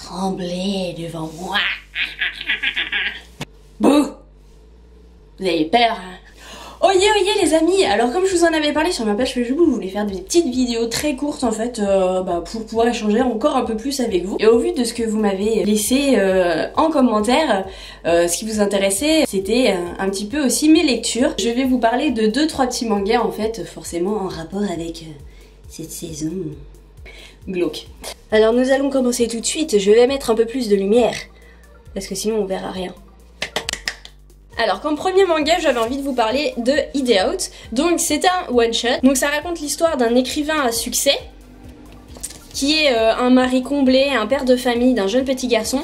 trembler devant moi. Bouh! Vous avez peur, hein? Oyez les amis, alors comme je vous en avais parlé sur ma page Facebook, je voulais faire des petites vidéos très courtes en fait pour pouvoir échanger encore un peu plus avec vous. Et au vu de ce que vous m'avez laissé en commentaire, ce qui vous intéressait c'était un petit peu aussi mes lectures. Je vais vous parler de 2-3 petits mangas en fait, forcément en rapport avec cette saison glauque. Alors nous allons commencer tout de suite, je vais mettre un peu plus de lumière, parce que sinon on verra rien. Alors comme premier manga j'avais envie de vous parler de Hideout. Donc c'est un one shot, donc ça raconte l'histoire d'un écrivain à succès qui est un mari comblé, un père de famille d'un jeune petit garçon,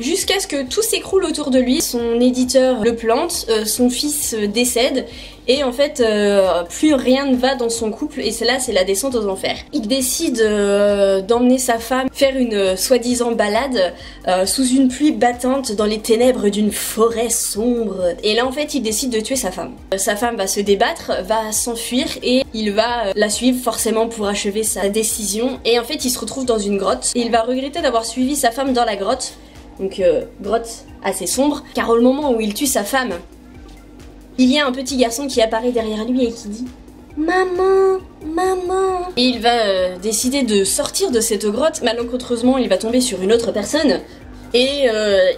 jusqu'à ce que tout s'écroule autour de lui. Son éditeur le plante, son fils décède et en fait plus rien ne va dans son couple et c'est la descente aux enfers. Il décide d'emmener sa femme faire une soi-disant balade sous une pluie battante dans les ténèbres d'une forêt sombre et là en fait il décide de tuer sa femme. Sa femme va se débattre, va s'enfuir et il va la suivre forcément pour achever sa décision et en fait il se retrouve dans une grotte et il va regretter d'avoir suivi sa femme dans la grotte. Donc grotte assez sombre, car au moment où il tue sa femme, il y a un petit garçon qui apparaît derrière lui et qui dit « Maman, maman !» Et il va décider de sortir de cette grotte, malencontreusement il va tomber sur une autre personne et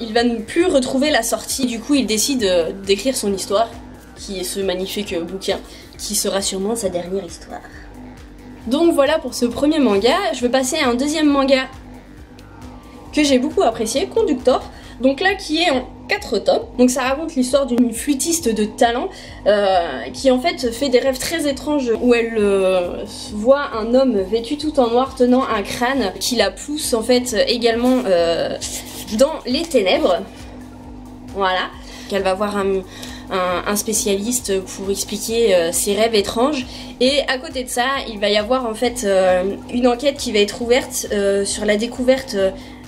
il va ne plus retrouver la sortie. Du coup il décide d'écrire son histoire, qui est ce magnifique bouquin, qui sera sûrement sa dernière histoire. Donc voilà pour ce premier manga, je vais passer à un deuxième manga que j'ai beaucoup apprécié, Conductor, donc là qui est en 4 tomes. Donc ça raconte l'histoire d'une flûtiste de talent qui en fait fait des rêves très étranges où elle voit un homme vêtu tout en noir tenant un crâne qui la pousse en fait également dans les ténèbres. Voilà, qu'elle va voir un spécialiste pour expliquer ses rêves étranges et à côté de ça il va y avoir en fait une enquête qui va être ouverte sur la découverte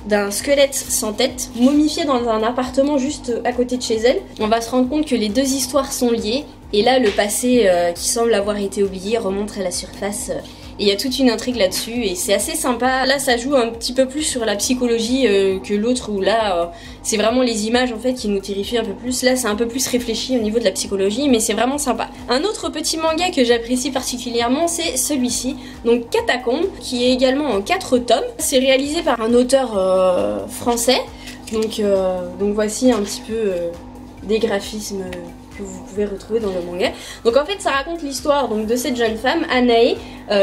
d'un squelette sans tête momifié dans un appartement juste à côté de chez elle. On va se rendre compte que les deux histoires sont liées et là le passé qui semble avoir été oublié remonte à la surface et il y a toute une intrigue là-dessus et c'est assez sympa. Là ça joue un petit peu plus sur la psychologie que l'autre où là c'est vraiment les images en fait qui nous terrifient un peu plus. Là c'est un peu plus réfléchi au niveau de la psychologie mais c'est vraiment sympa. Un autre petit manga que j'apprécie particulièrement c'est celui-ci, donc Catacombe, qui est également en 4 tomes. C'est réalisé par un auteur français, donc voici un petit peu des graphismes que vous pouvez retrouver dans le manga. Donc en fait ça raconte l'histoire de cette jeune femme, Anae,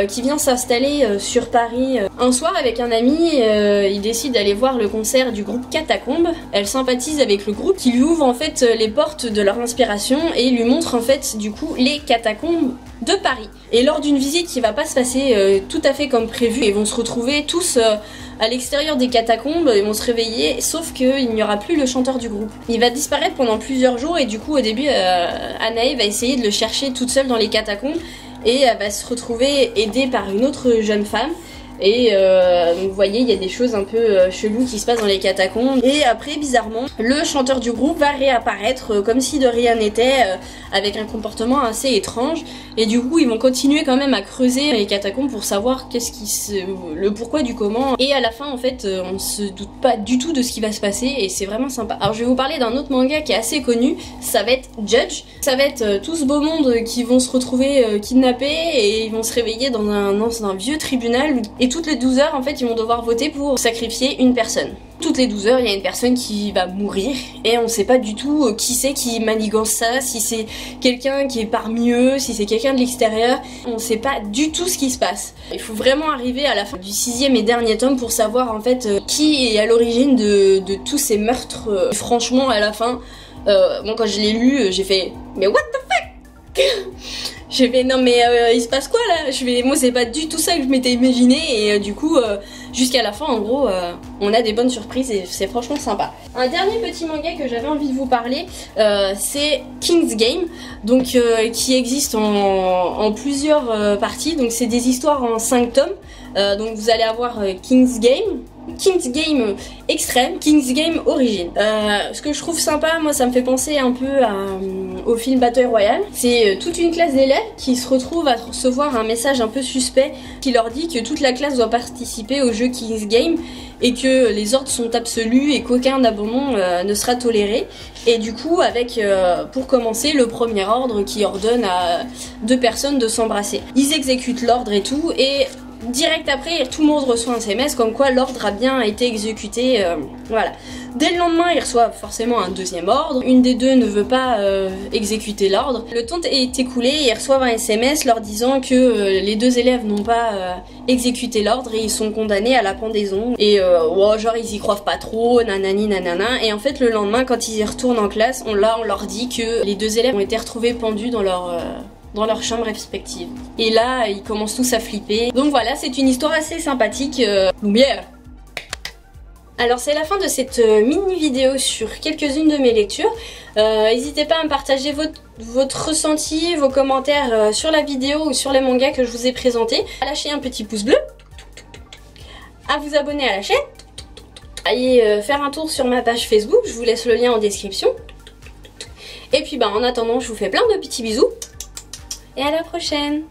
qui vient s'installer sur Paris un soir avec un ami. Il décide d'aller voir le concert du groupe Catacombe. Elle sympathise avec le groupe qui lui ouvre en fait les portes de leur inspiration et lui montre en fait du coup les catacombes de Paris. Et lors d'une visite qui va pas se passer tout à fait comme prévu, ils vont se retrouver tous à l'extérieur des catacombes, ils vont se réveiller, sauf qu'il n'y aura plus le chanteur du groupe. Il va disparaître pendant plusieurs jours et du coup au début Anae va essayer de le chercher toute seule dans les catacombes et elle va se retrouver aidée par une autre jeune femme. Et donc vous voyez il y a des choses un peu cheloues qui se passent dans les catacombes et après bizarrement le chanteur du groupe va réapparaître comme si de rien n'était avec un comportement assez étrange et du coup ils vont continuer quand même à creuser les catacombes pour savoir le pourquoi du comment et à la fin en fait on se doute pas du tout de ce qui va se passer et c'est vraiment sympa. Alors je vais vous parler d'un autre manga qui est assez connu, ça va être Judge. Ça va être tout ce beau monde qui vont se retrouver kidnappés et ils vont se réveiller dans un vieux tribunal et toutes les 12 heures en fait ils vont devoir voter pour sacrifier une personne. Toutes les 12 heures il y a une personne qui va mourir et on sait pas du tout qui c'est qui manigance ça, si c'est quelqu'un qui est parmi eux, si c'est quelqu'un de l'extérieur, on sait pas du tout ce qui se passe. Il faut vraiment arriver à la fin du 6e et dernier tome pour savoir en fait qui est à l'origine de tous ces meurtres. Franchement à la fin, bon quand je l'ai lu j'ai fait mais what the fuck. J'ai fait non mais il se passe quoi là? Moi c'est pas du tout ça que je m'étais imaginé et du coup jusqu'à la fin en gros on a des bonnes surprises et c'est franchement sympa. Un dernier petit manga que j'avais envie de vous parler c'est King's Game, donc qui existe en plusieurs parties, donc c'est des histoires en 5 tomes. Donc vous allez avoir King's Game, King's Game Extreme, King's Game Origin. Ce que je trouve sympa, moi ça me fait penser un peu au film Battle Royale. C'est toute une classe d'élèves qui se retrouvent à recevoir un message un peu suspect qui leur dit que toute la classe doit participer au jeu King's Game et que les ordres sont absolus et qu'aucun abandon ne sera toléré. Et du coup avec, pour commencer, le premier ordre qui ordonne à 2 personnes de s'embrasser. Ils exécutent l'ordre et tout, et direct après, tout le monde reçoit un SMS comme quoi l'ordre a bien été exécuté, voilà. Dès le lendemain, ils reçoivent forcément un deuxième ordre. Une des deux ne veut pas exécuter l'ordre. Le temps est écoulé et ils reçoivent un SMS leur disant que les 2 élèves n'ont pas exécuté l'ordre et ils sont condamnés à la pendaison. Et oh, genre ils y croient pas trop, nanani nanana. Et en fait le lendemain, quand ils y retournent en classe, on leur dit que les 2 élèves ont été retrouvés pendus dans leur chambre respective. Et là, ils commencent tous à flipper. Donc voilà, c'est une histoire assez sympathique. Lumière. Alors c'est la fin de cette mini vidéo sur quelques-unes de mes lectures. N'hésitez pas à me partager votre ressenti, vos commentaires sur la vidéo ou sur les mangas que je vous ai présentés. À lâcher un petit pouce bleu, à vous abonner à la chaîne, allez faire un tour sur ma page Facebook, je vous laisse le lien en description. Et puis en attendant, je vous fais plein de petits bisous et à la prochaine.